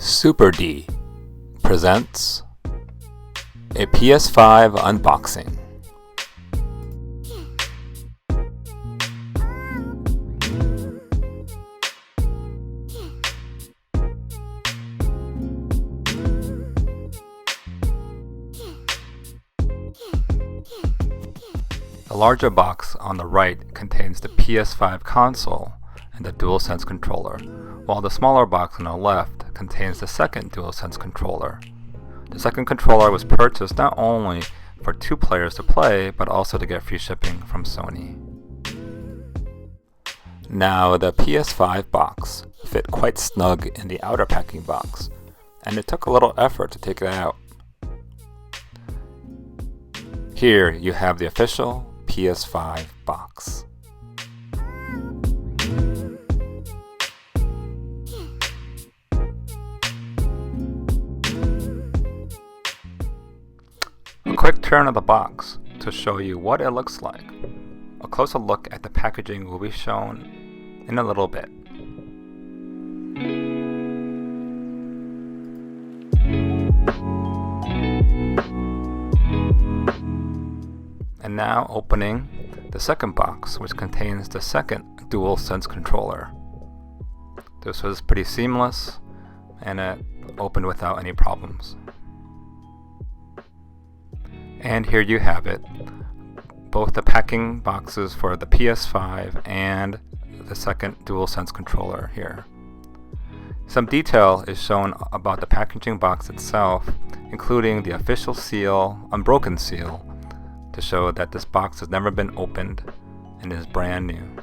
Super D presents a PS5 unboxing. The larger box on the right contains the PS5 Console and the DualSense Controller, while the smaller box on the left contains the second DualSense Controller. The second controller was purchased not only for 2 players to play, but also to get free shipping from Sony. Now, the PS5 box fit quite snug in the outer packing box, and it took a little effort to take it out. Here you have the official PS5 box. A quick turn of the box to show you what it looks like. A closer look at the packaging will be shown in a little bit. And now opening the second box, which contains the second DualSense controller. This was pretty seamless and it opened without any problems. And here you have it, both the packing boxes for the PS5 and the second DualSense controller here. Some detail is shown about the packaging box itself, including the official seal, unbroken seal, to show that this box has never been opened and is brand new.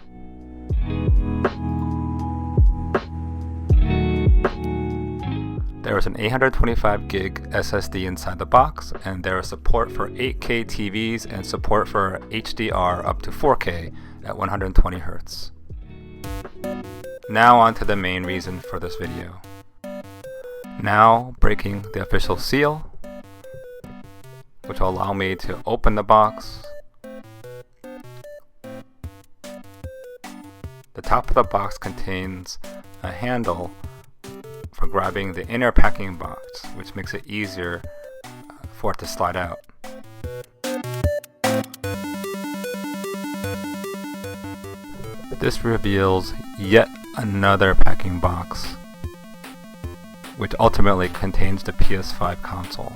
There is an 825 gig SSD inside the box, and there is support for 8K TVs and support for HDR up to 4K at 120 Hz. Now on to the main reason for this video. Now breaking the official seal, which will allow me to open the box. The top of the box contains a handle for grabbing the inner packing box, which makes it easier for it to slide out. This reveals yet another packing box, which ultimately contains the PS5 console.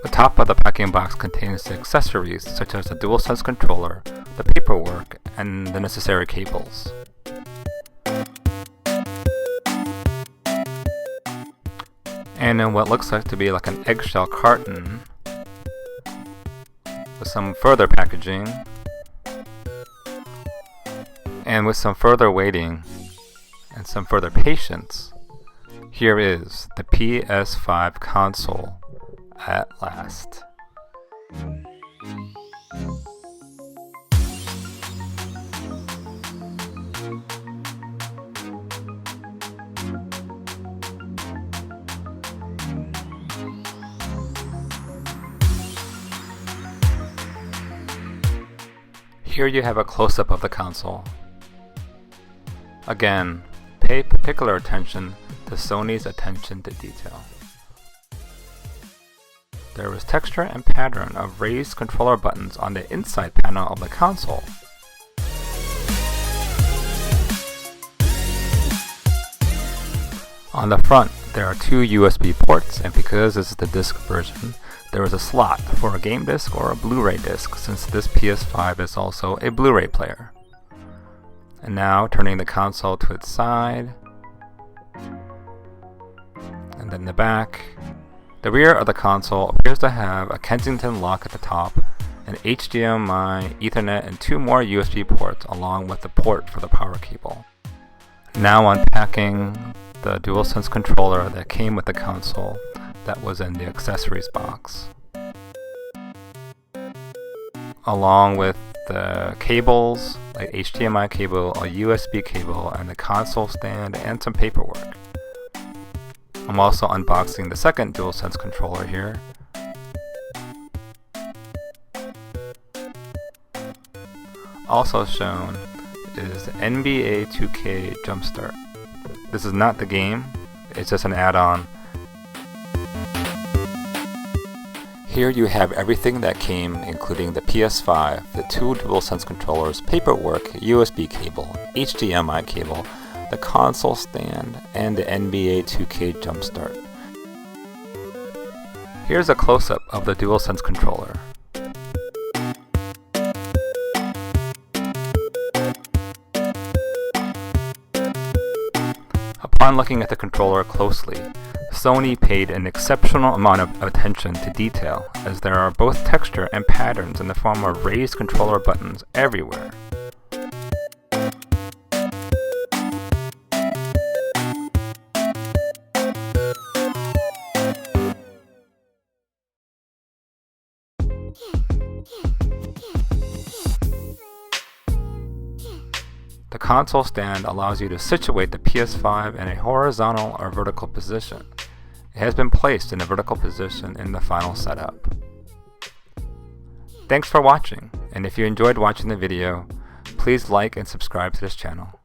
The top of the packing box contains the accessories such as the DualSense controller, the paperwork, and the necessary cables. And in what looks like to be like an eggshell carton, with some further packaging, and with some further waiting and some further patience, here is the PS5 console at last. Here you have a close-up of the console. Again, pay particular attention to Sony's attention to detail. There is texture and pattern of raised controller buttons on the inside panel of the console. On the front, there are 2 USB ports, and because this is the disc version, there is a slot for a game disc or a Blu-ray disc, since this PS5 is also a Blu-ray player. And now turning the console to its side, and then the back. The rear of the console appears to have a Kensington lock at the top, an HDMI, Ethernet, and 2 more USB ports along with the port for the power cable. Now unpacking the DualSense controller that came with the console that was in the accessories box, along with the cables, like HDMI cable, a USB cable, and the console stand, and some paperwork. I'm also unboxing the second DualSense controller here. Also shown is the NBA 2K Jumpstart. This is not the game, it's just an add-on. Here you have everything that came, including the PS5, the two DualSense controllers, paperwork, USB cable, HDMI cable, the console stand, and the NBA 2K Jumpstart. Here's a close-up of the DualSense controller. Upon looking at the controller closely, Sony paid an exceptional amount of attention to detail, as there are both texture and patterns in the form of raised controller buttons everywhere. The console stand allows you to situate the PS5 in a horizontal or vertical position. It has been placed in a vertical position in the final setup. Thanks for watching, and if you enjoyed watching the video, please like and subscribe to this channel.